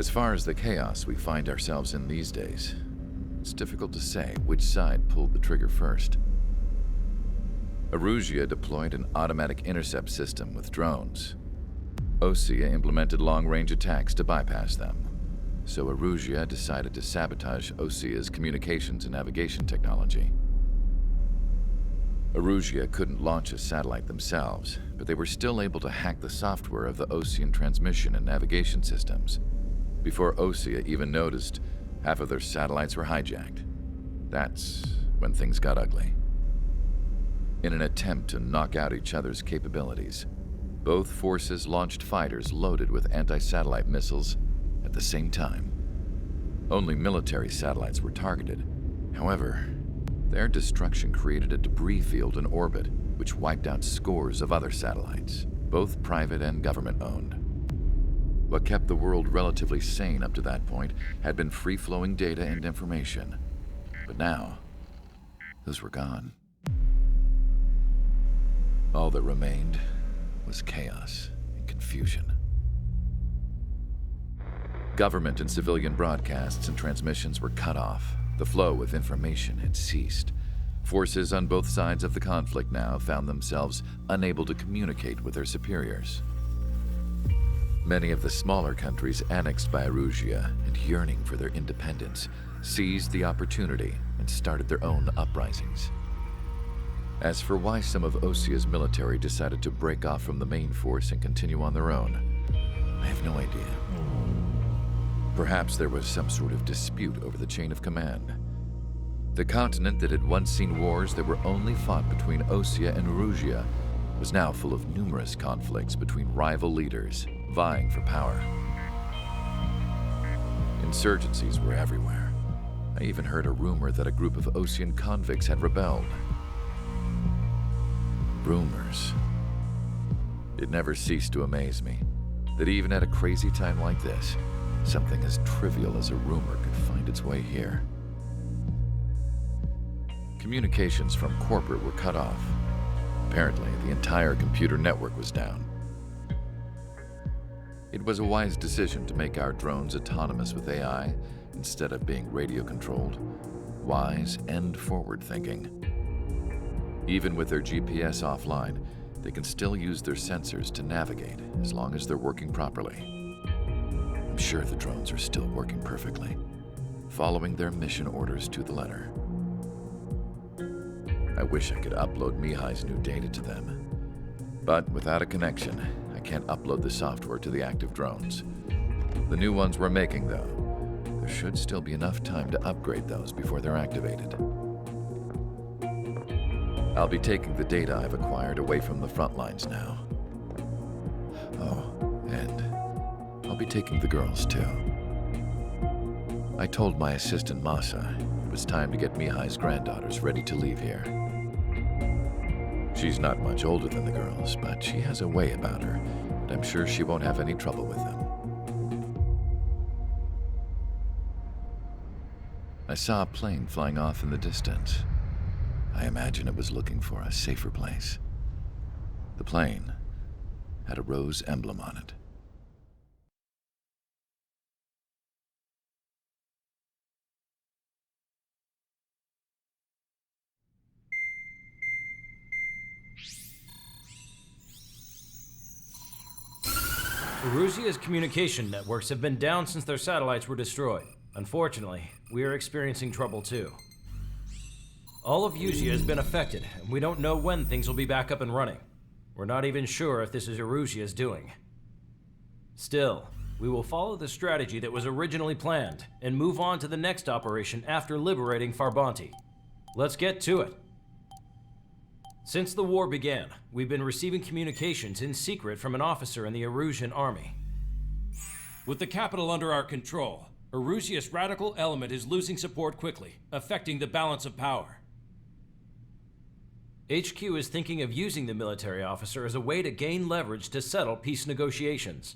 As far as the chaos we find ourselves in these days, it's difficult to say which side pulled the trigger first. Erusia deployed an automatic intercept system with drones. Osea implemented long-range attacks to bypass them. So Erusia decided to sabotage Osea's communications and navigation technology. Erusia couldn't launch a satellite themselves, but they were still able to hack the software of the Osean transmission and navigation systems. Before Osea even noticed, half of their satellites were hijacked. That's when things got ugly. In an attempt to knock out each other's capabilities, both forces launched fighters loaded with anti-satellite missiles at the same time. Only military satellites were targeted. However, their destruction created a debris field in orbit, which wiped out scores of other satellites, both private and government-owned. What kept the world relatively sane up to that point had been free-flowing data and information. But now, those were gone. All that remained was chaos and confusion. Government and civilian broadcasts and transmissions were cut off. The flow of information had ceased. Forces on both sides of the conflict now found themselves unable to communicate with their superiors. Many of the smaller countries annexed by Erusia and yearning for their independence seized the opportunity and started their own uprisings. As for why some of Osea's military decided to break off from the main force and continue on their own, I have no idea. Perhaps there was some sort of dispute over the chain of command. The continent that had once seen wars that were only fought between Osea and Erusia was now full of numerous conflicts between rival leaders vying for power. Insurgencies were everywhere. I even heard a rumor that a group of Osean convicts had rebelled. Rumors. It never ceased to amaze me that even at a crazy time like this, something as trivial as a rumor could find its way here. Communications from corporate were cut off. Apparently, the entire computer network was down. It was a wise decision to make our drones autonomous with AI instead of being radio-controlled. Wise and forward-thinking. Even with their GPS offline, they can still use their sensors to navigate as long as they're working properly. I'm sure the drones are still working perfectly, following their mission orders to the letter. I wish I could upload Mihai's new data to them. But without a connection, I can't upload the software to the active drones. The new ones we're making, though, there should still be enough time to upgrade those before they're activated. I'll be taking the data I've acquired away from the front lines now. Oh, and I'll be taking the girls, too. I told my assistant Masa it was time to get Mihai's granddaughters ready to leave here. She's not much older than the girls, but she has a way about her, and I'm sure she won't have any trouble with them. I saw a plane flying off in the distance. I imagine it was looking for a safer place. The plane had a rose emblem on it. Erusia's communication networks have been down since their satellites were destroyed. Unfortunately, we are experiencing trouble too. All of Usia has been affected, and we don't know when things will be back up and running. We're not even sure if this is Erusia's doing. Still, we will follow the strategy that was originally planned and move on to the next operation after liberating Farbanti. Let's get to it. Since the war began, we've been receiving communications in secret from an officer in the Erusian army. With the capital under our control, Erusia's radical element is losing support quickly, affecting the balance of power. HQ is thinking of using the military officer as a way to gain leverage to settle peace negotiations.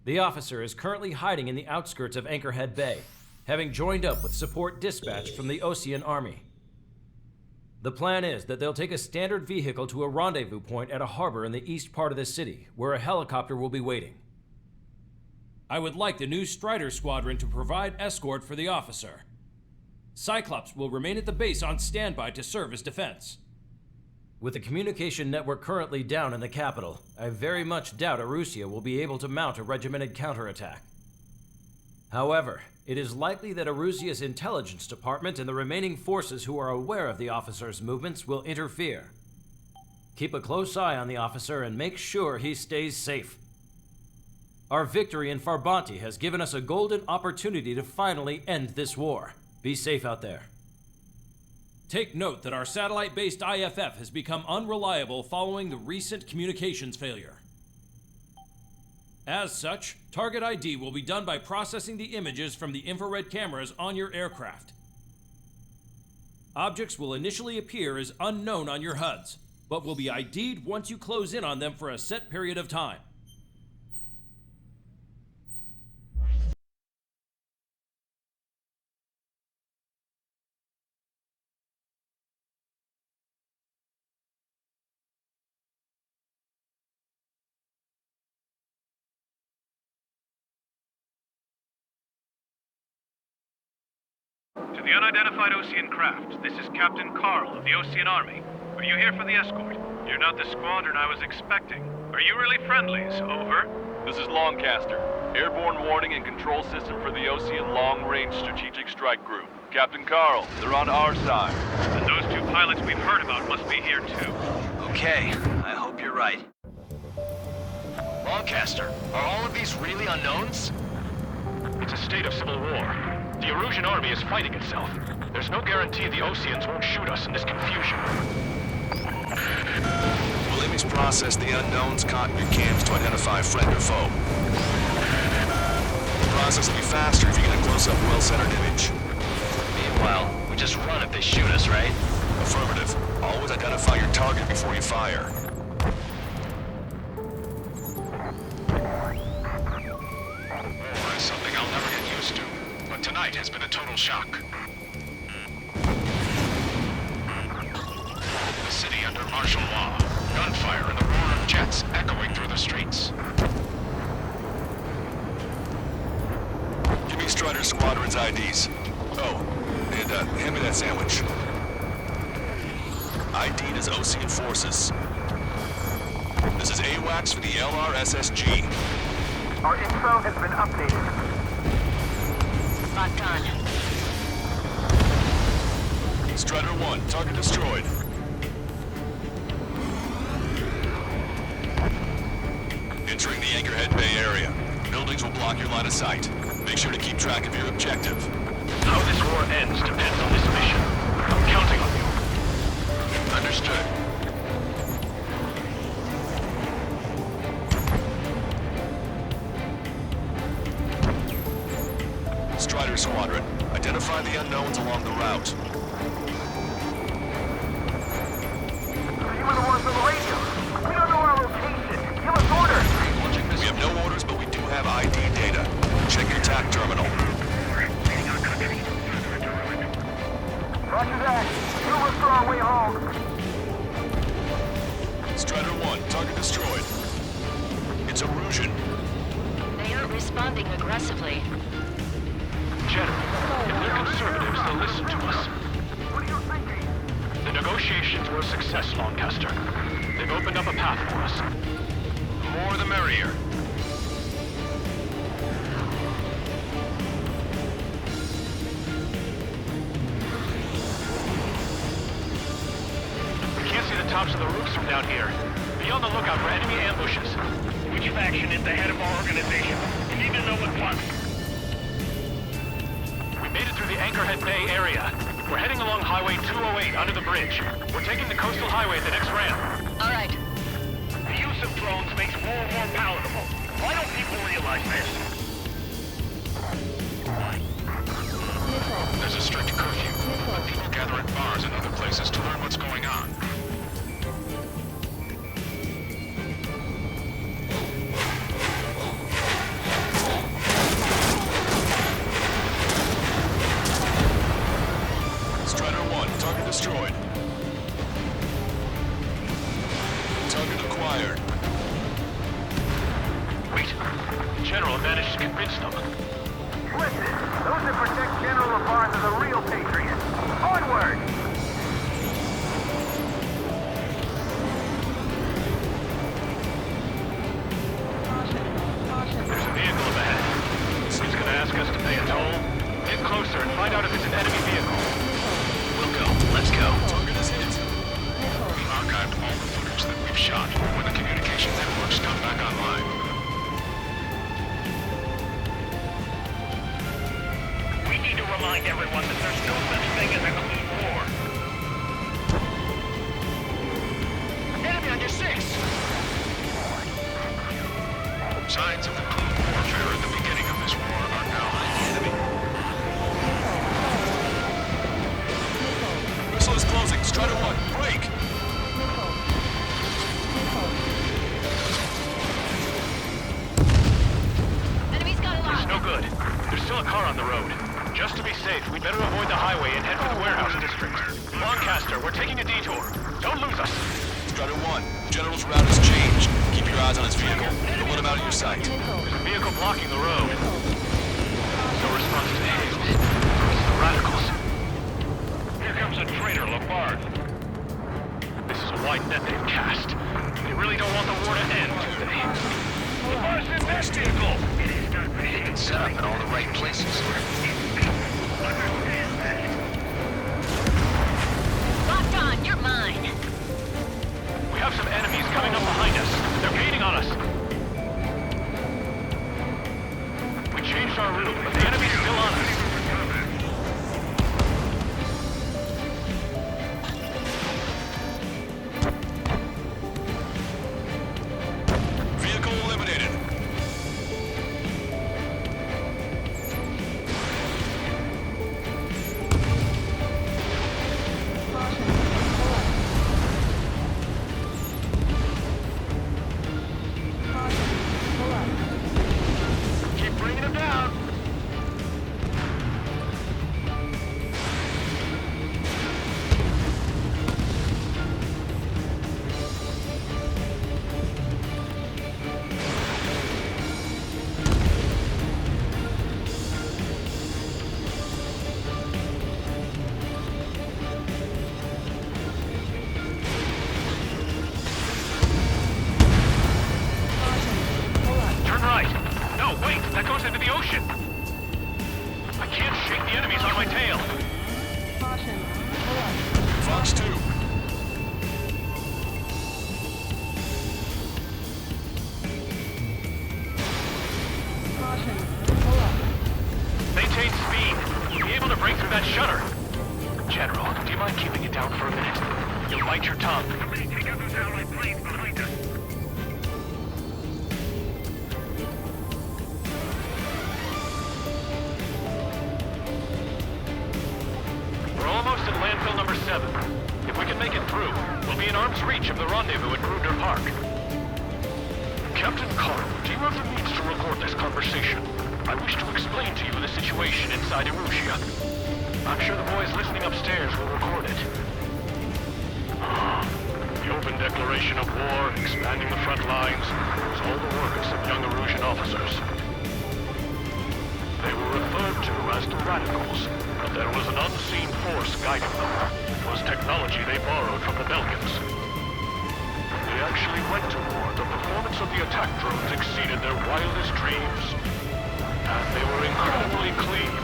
The officer is currently hiding in the outskirts of Anchorhead Bay, having joined up with support dispatched from the Osean army. The plan is that they'll take a standard vehicle to a rendezvous point at a harbor in the east part of the city, where a helicopter will be waiting. I would like the new Strider Squadron to provide escort for the officer. Cyclops will remain at the base on standby to serve as defense. With the communication network currently down in the capital, I very much doubt Arusea will be able to mount a regimented counterattack. However, it is likely that Arusea's intelligence department and the remaining forces who are aware of the officer's movements will interfere. Keep a close eye on the officer and make sure he stays safe. Our victory in Farbanti has given us a golden opportunity to finally end this war. Be safe out there. Take note that our satellite-based IFF has become unreliable following the recent communications failure. As such, target ID will be done by processing the images from the infrared cameras on your aircraft. Objects will initially appear as unknown on your HUDs, but will be ID'd once you close in on them for a set period of time. To the unidentified Ocean craft, this is Captain Carl of the Ocean Army. Are you here for the escort? You're not the squadron I was expecting. Are you really friendlies? Over. This is Longcaster. Airborne warning and control system for the Ocean Long-Range Strategic Strike Group. Captain Carl, they're on our side. And those two pilots we've heard about must be here too. Okay, I hope you're right. Longcaster, are all of these really unknowns? It's a state of civil war. The Erusian army is fighting itself. There's no guarantee the Oceans won't shoot us in this confusion. Will image process the unknowns caught in your cams to identify friend or foe? The process will be faster if you get a close-up, well-centered image. Meanwhile, we just run if they shoot us, right? Affirmative. Always identify your target before you fire. War is something I'll never get used to, but tonight has been a total shock. The city under martial law, gunfire and the roar of jets echoing through the streets. Give me Strider Squadron's IDs. Oh, and hand me that sandwich. ID'd as Ocean forces. This is AWACS for the LRSSG. Our info has been updated. Locked on. Strider 1, target destroyed. Entering the Anchorhead Bay area. Buildings will block your line of sight. Make sure to keep track of your objective. How this war ends depends on this mission. I'm counting on you. Understood. Strider Squadron, identify the unknowns along the route. You were the ones on the radio. We don't know our location. Give us orders. We have no orders, but we do have ID data. Check your TAC terminal. Roger that. We'll look for our way home. Strider 1, target destroyed. It's Erusian. They aren't responding aggressively. General, if they're conservatives, they'll listen to us. What are you thinking? The negotiations were a success, Lancaster. They've opened up a path for us. The more the merrier. We can't see the tops of the roofs from down here. Be on the lookout for enemy ambushes. Which faction is the head of our organization? You need to know at once. We made it through the Anchorhead Bay area. We're heading along Highway 208 under the bridge. We're taking the coastal highway at the next ramp. All right. The use of drones makes war more palatable. Why don't people realize this? There's a strict curfew. People gather at bars and other places to learn what's going on. Strider 1, target destroyed. Target acquired. Wait. General managed to convince them. Listen, those that protect General LaBarge are the real patriots. Onward! There's a vehicle up ahead. He's gonna ask us to pay a toll. Get closer and find out if it's an enemy vehicle. We'll go. Let's go. Target is hit. We archived all the footage that we've shot when the communication networks come back online. We need to remind everyone that there's no such thing as a clean war. Enemy on your 6! Signs of the clean warfare at the beginning of this war are now the enemy. Missile is closing. Strider 1, break! Enemy's got a It's lot. no good. There's still a car on the road. Just to be safe, we'd better avoid the highway and head for the warehouse district. Lancaster, we're taking a detour. Don't lose us. Strider 1, General's route has changed. Keep your eyes on his vehicle. Don't let him out of your sight. There's a vehicle blocking the road. No response to the hail. It's the radicals. Here comes a traitor, Labarde. This is a wide net they've cast. They really don't want the war to end, do they? Labarde's in that vehicle! It's set up in all the right places. Locked on, you're mine. We have some enemies coming up behind us. They're beating on us. We changed our route, but the enemy's still on us. Vehicle eliminated. Keep bringing them down. Turn right. No, wait, that goes into the ocean. I can't shake the enemies on my tail. Fox 2. Maintain speed. We'll be able to break through that shutter. General, do you mind keeping it down for a minute? You'll bite your tongue. Somebody take out those allied planes behind us. We're almost at landfill number 7. If we can make it through, we'll be in arm's reach of the rendezvous at Grunder Park. Captain Carl, do you have the means to record this conversation? I wish to explain to you the situation inside Erusia. I'm sure the boys listening upstairs will record it. The open declaration of war, expanding the front lines, was all the works of young Erusian officers. They were referred to as the radicals, but there was an unseen force guiding them. It was technology they borrowed from the Belgians. When they actually went to war, the performance of the attack drones exceeded their wildest dreams. And they were incredibly clean,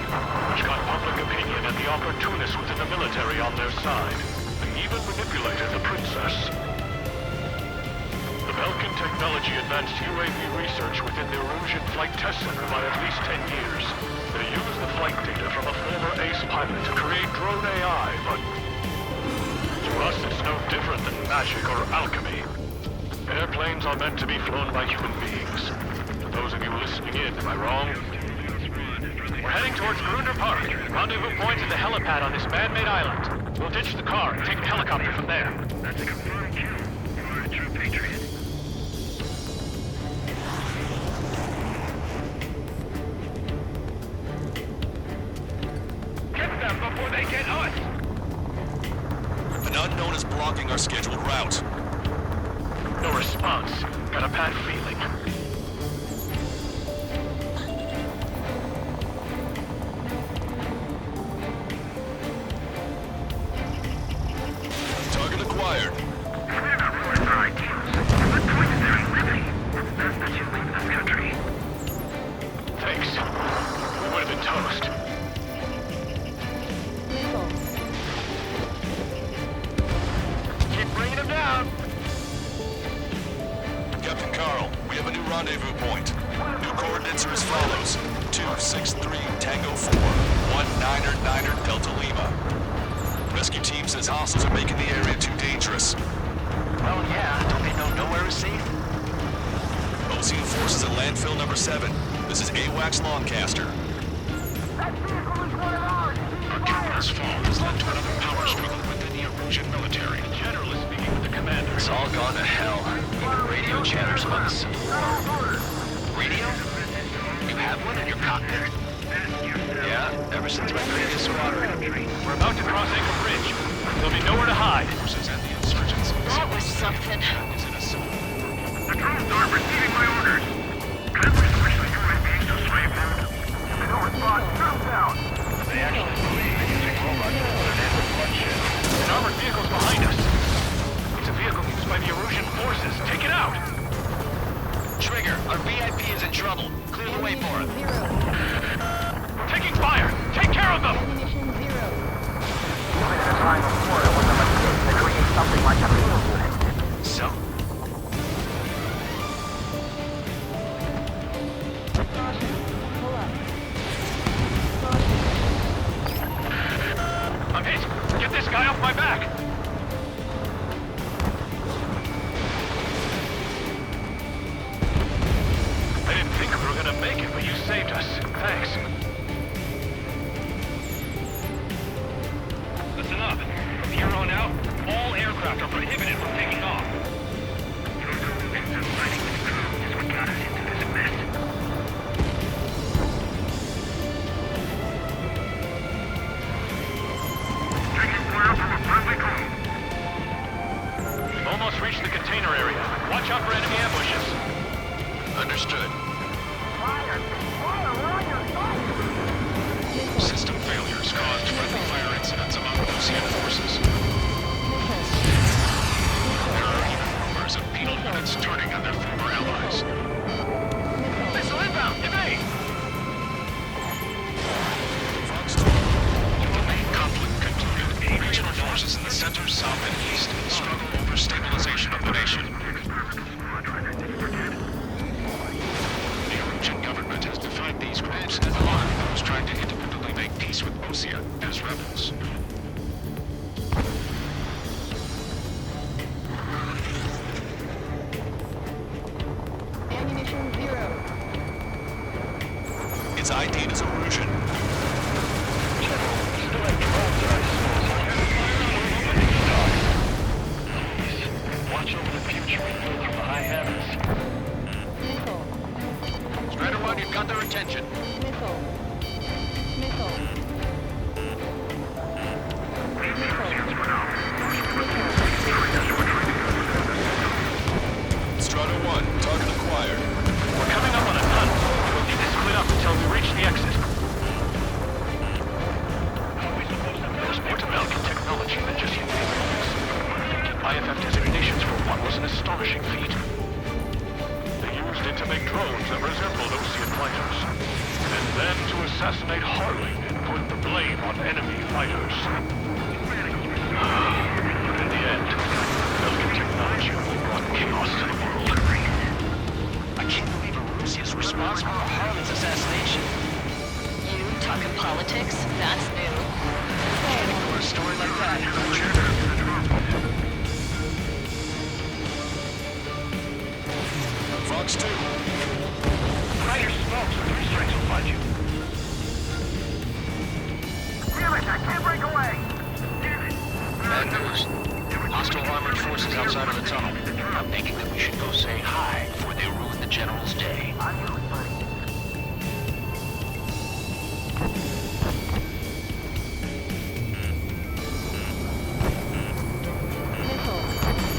which got public opinion and the opportunists within the military on their side. They even manipulated the princess. The Belkin technology advanced UAV research within the Erusian Flight Test Center by at least 10 years. They used the flight data from a former ace pilot to create drone AI, but to us it's no different than magic or alchemy. Airplanes are meant to be flown by human beings. To those of you listening in, am I wrong? We're heading towards Grunder Park. Rendezvous point is the helipad on this man-made island. We'll ditch the car and take a helicopter from there. That's a confirmed kill. You are a true patriot. Get them before they get us! An unknown is blocking our scheduled route. No response. Got a bad feeling. rendezvous point. New coordinates are as follows. 263 Tango 4, 19er Delta Lima. Rescue team says hostiles are making the area too dangerous. Well, yeah. Don't they know nowhere is safe? Ocean forces at landfill number 7. This is AWACS Longcaster. That vehicle is one of ours! This fall has led to another power struggle within the Erusian military. Generally speaking with the commander. It's all gone to hell. Even radio chatters about the Civil War. Radio? You have one in your cockpit? Yeah, ever since my previous squadron. We're about to cross Anchor Bridge. There'll be nowhere to hide. Forces and the insurgents. That was something. Is in a civil war. The drones are receiving my orders! Can we switch the human beings to slave mode? No response, drones down! They actually believe in using robots to end the bloodshed. An armored vehicle's behind us. It's a vehicle used by the Erusian forces. Take it out! Trigger, our VIP is in trouble. Clear the way for it. We're taking fire! Take care of them! Even at a time of war, it was a mistake to create something like a field unit. So? I'm hit! Get this guy off my back! I didn't think we were gonna make it, but you saved us. Thanks. Listen up. From here on out, all aircraft are prohibited from taking off. We've almost reached the container area. Watch out for enemy ambushes. Understood. Fire! Fire! We're on your side! System failures caused friendly fire incidents among Ocean forces. There are even rumors of penal units turning on their former allies. Missile inbound! Evade! With the main conflict concluded, regional forces in the center, south, and east struggle over stabilization of the nation. The Erusian government has defined these groups as alarmed those trying to independently make peace with Osea as rebels. Ammunition 0. It's ID'd as Erusian. Watch over the future through the high heavens. Missile. Strider 1, you've got their attention. Missile. Missile. Strider 1, target acquired. We're coming up on a tunnel. We'll need to split up until we reach the exit. There's more to Belgian technology than just human beings. IFF designations for one was an astonishing feat. They used it to make drones that resembled Ocean fighters. And then to assassinate Harling and put the blame on enemy fighters. But in the end, Belgian technology brought chaos to the world. I can't believe Erusia is responsible for Harlan's assassination. You talking politics? That's new. Can't ignore a story like that. Fox 2. Hide your smokes, or 3 strikes will find you. Damn it! I can't break away! Bad news. Hostile armored forces outside of the tunnel. I'm thinking that we should go say hi before they ruin the General's day. I knew it, buddy.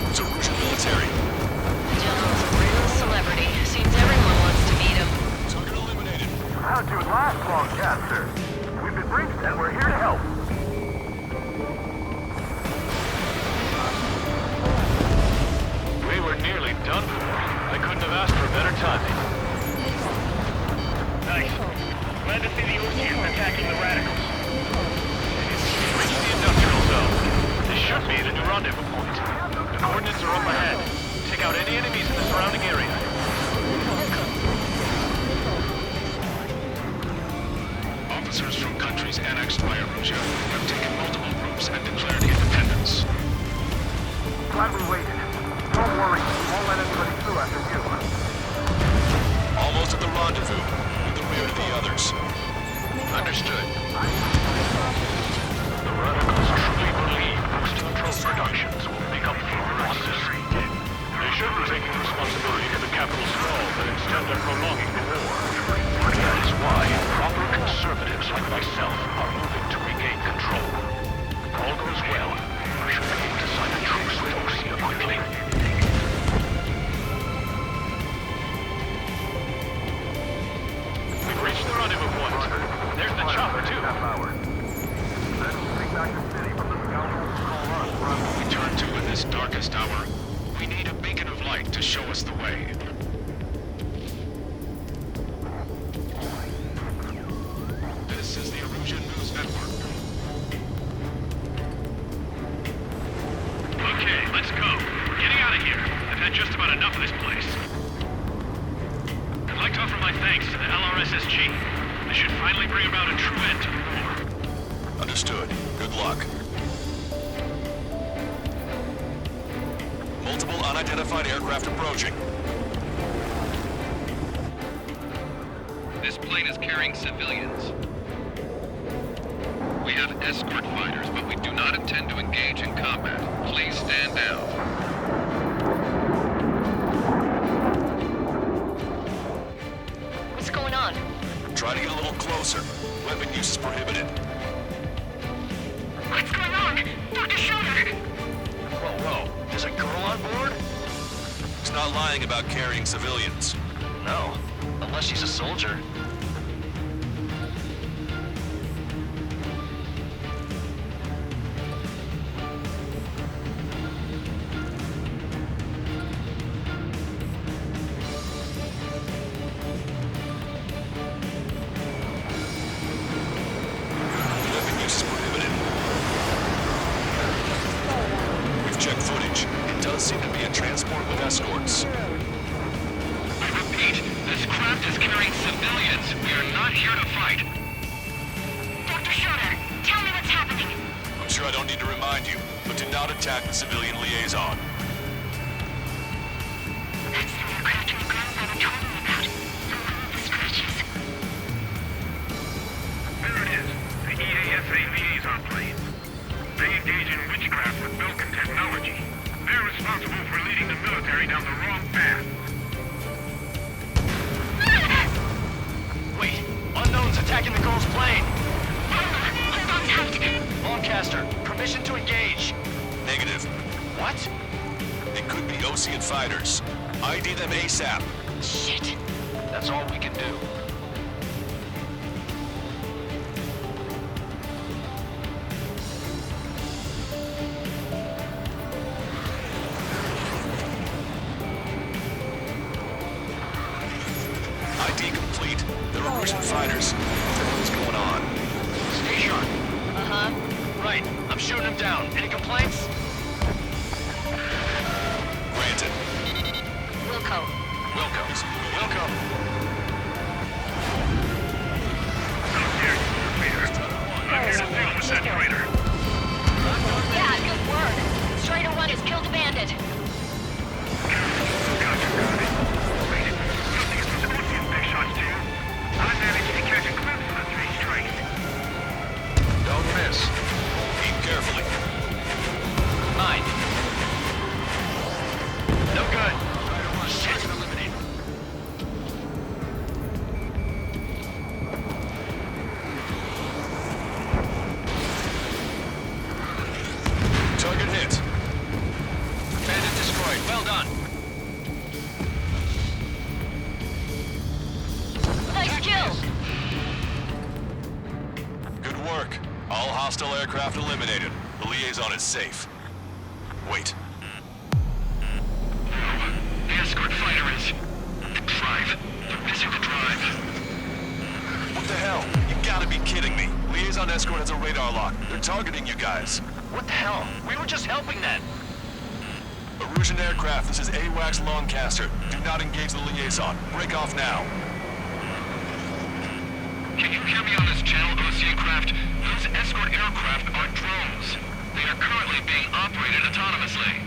It's Erusian military. General's a real celebrity. Seems everyone wants to meet him. Target eliminated. How'd you last, Longcaster? We've been briefed and we're here to help. We were nearly done for. I couldn't have asked for better timing. Nice. Glad to see the Ocean attacking the radicals. Reach the industrial zone. This should be the new rendezvous point. The coordinates are up ahead. Take out any enemies in the surrounding area. officers from countries annexed by Erusia have taken multiple groups and declared independence. Glad we waited. Don't worry, we won't let anybody through after you. Almost at the rendezvous, with the rear to the others. Understood. The radicals truly believe post-control productions will make up for losses. They shouldn't be taking responsibility for the capital's fall, but instead they're prolonging the war. That is why proper conservatives like myself are moving to regain control. If all goes well, I should be able to sign a truce with Osia quickly. We've reached the rendezvous point. There's the chopper, too. Then we'll take back the city from the scoundrels who call us. We turn to in this darkest hour. We need a beacon of light to show us the way. This is the Erusian News Network. Okay, let's go. We're getting out of here. I've had just about enough of this place. I'd like to offer my thanks to the LRSSG. This should finally bring about a true end to the war. Understood. Good luck. Multiple unidentified aircraft approaching. This plane is carrying civilians. We have escort fighters, but we do not intend to engage in combat. Please stand down. What's going on? Try to get a little closer. Weapon use is prohibited. What's going on? Dr. Schroeder! Whoa. There's a girl on board? He's not lying about carrying civilians. No. Unless she's a soldier. Weapon use is prohibited. We've checked footage. It does seem to be a transport with escorts. I repeat, this craft is carrying civilians. We are not here to fight. Dr. Schroeder, tell me what's happening. I'm sure I don't need to remind you, but do not attack the civilian liaison. That's the aircraft on the ground that I told you about. The one with the scratches. There it is. The EASA liaison plane. They engage in witchcraft with Vulcan technology. They're responsible for leading the military down the wrong path. Wait, unknown's attacking the girl's plane. Hold on tight. Lancaster, permission to engage. Negative. What? It could be Osean fighters. ID them ASAP. Shit. That's all we can do. ID complete. They're Erusian fighters. What the hell is going on? Stay sharp. Uh-huh. Right, I'm shooting him down. Any complaints? Granted. Wilco. Wilco. I'm here to deal with that traitor. Yeah, good word. Strider 1 has killed a bandit. Gotcha, got it. Wait, you think it's supposed to be big shots too? I managed to catch a glimpse of the three strikes. Don't miss. Aim carefully. Mine. No good. Shit. Eliminated. Target hit. Bandit destroyed. Well done. Nice kill. Good work. All hostile aircraft eliminated. The liaison is safe. Wait. The escort fighter is... Drive. They're missing the drive. What the hell? You gotta be kidding me. Liaison escort has a radar lock. They're targeting you guys. What the hell? We were just helping them. Erusian aircraft, this is AWACS Lancaster. Do not engage the liaison. Break off now. Can you hear me on this channel, Ocean craft? Those escort aircraft are drones. They are currently being operated autonomously.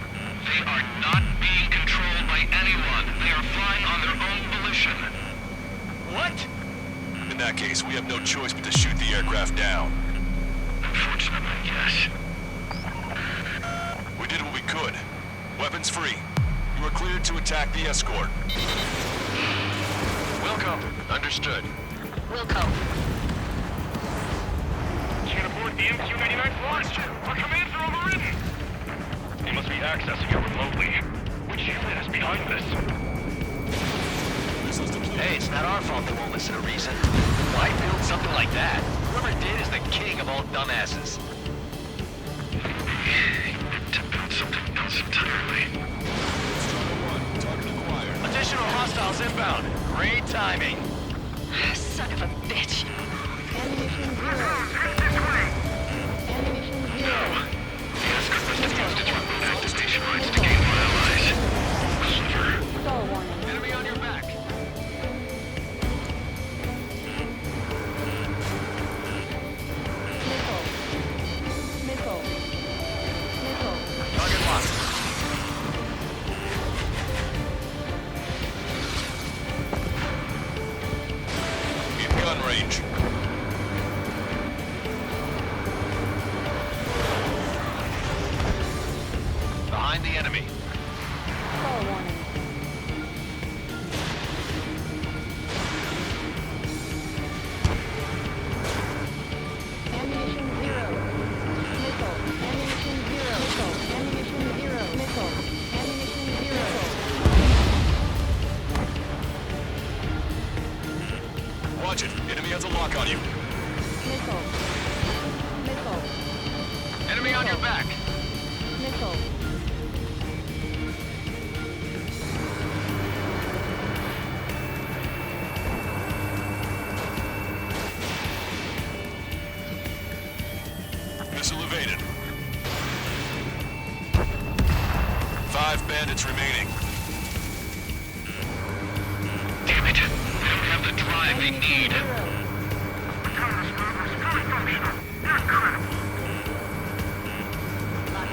They are not being controlled by anyone. They are flying on their own volition. What? In that case, we have no choice but to shoot the aircraft down. Unfortunately, yes. We did what we could. Weapons free. You are cleared to attack the escort. Wilco. Understood. Wilco. Can't aboard the MQ-99 launch. Our commands are overridden. They must be accessing it remotely. Which unit is behind this? Hey, it's not our fault they won't listen to reason. Why build something like that? Whoever did is the king of all dumbasses. To build something else entirely. Additional hostiles inbound. Great timing. Son of a bitch. Ammunition zero. Ammunition zero. The escort must have used its remote activation rights to gain more allies. Clever. Stall warning. Enemy on your back. Missile. Missile. Missile. Target locked. In gun range. Behind the enemy. Stall warning. Ammunition zero. Missile. Ammunition zero. Missile. Ammunition zero. Missile. Ammunition zero. Watch it. Enemy has a lock on you. Missile. Missile. Enemy on your back. Missile. Missile evaded. 5 bandits remaining. Damn it. They don't have the drive they need. Zero. The counter-squad is fully functional. Incredible.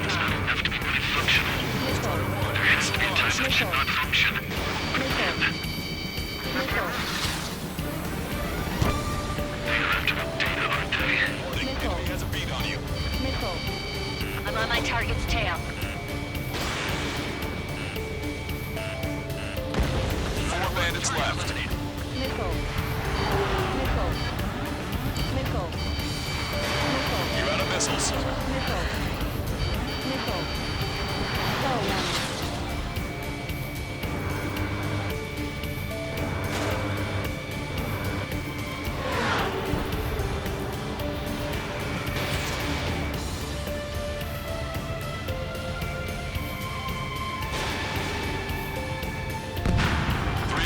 It's not enough to be really functional. Missile. There has to be a time when it should not function. Missile. Missile. They're after the data, aren't they? Missile. Enemy has a beat on you. Missile. I'm on my target's tail. 4 bandits left. Missile. Missile. Missile. Missile. You're out of missiles. Missile. Missile. Stall warning.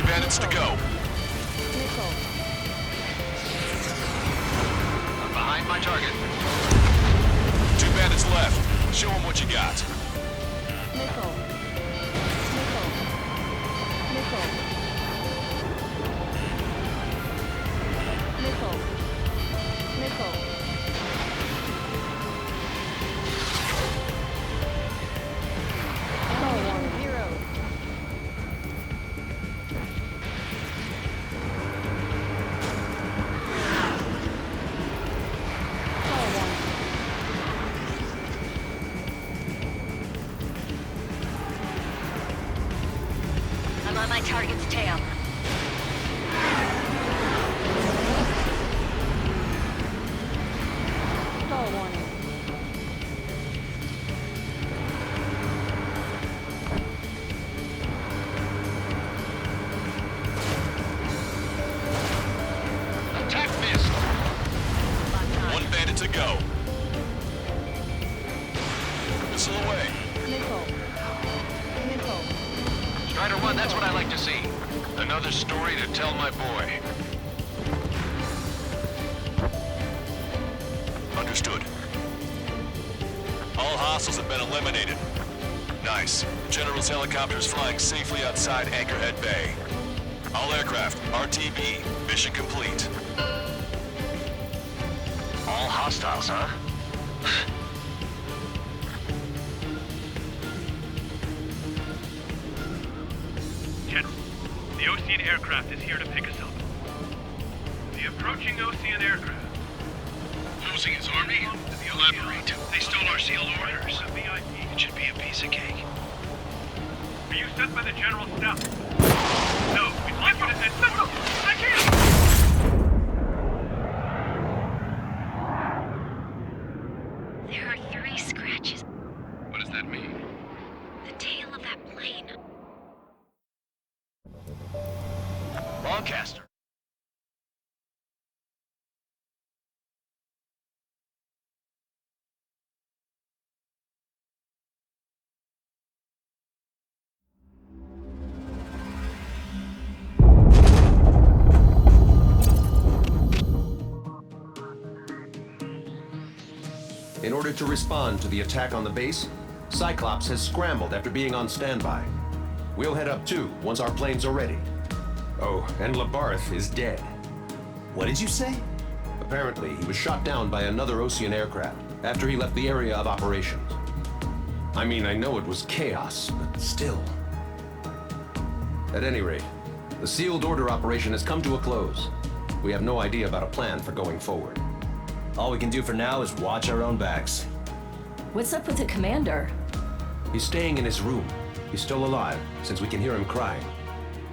Bandits to go. Missile. I'm behind my target. 2 bandits left. Show them what you got. Missile. Missile. Missile. Missile. Missile. Stall warning. Zero. Stall warning. I'm on my target's tail. Stall warning. Attack missed. 1 bandit to go. Missile away. Missile. Missile. Strider 1, that's what I like to see. Another story to tell my boy. Understood. All hostiles have been eliminated. Nice. The General's helicopter is flying safely outside Anchorhead Bay. All aircraft, RTB, mission complete. All hostiles, huh? General, the Ocean aircraft is here to pick us up. The approaching Ocean aircraft. Losing his army? Elaborate. They stole our sealed orders. It should be a piece of cake. Are you sent by the General's staff? No, we'd like you to send... Missile! I can't! There are 3 scratches. What does that mean? The tail of that plane. Lancaster. In order to respond to the attack on the base, Cyclops has scrambled after being on standby. We'll head up too, once our planes are ready. Oh, and Labarth is dead. What did you say? Apparently, he was shot down by another Ocean aircraft after he left the area of operations. I mean, I know it was chaos, but still. At any rate, the sealed order operation has come to a close. We have no idea about a plan for going forward. All we can do for now is watch our own backs. What's up with the commander? He's staying in his room. He's still alive, since we can hear him crying.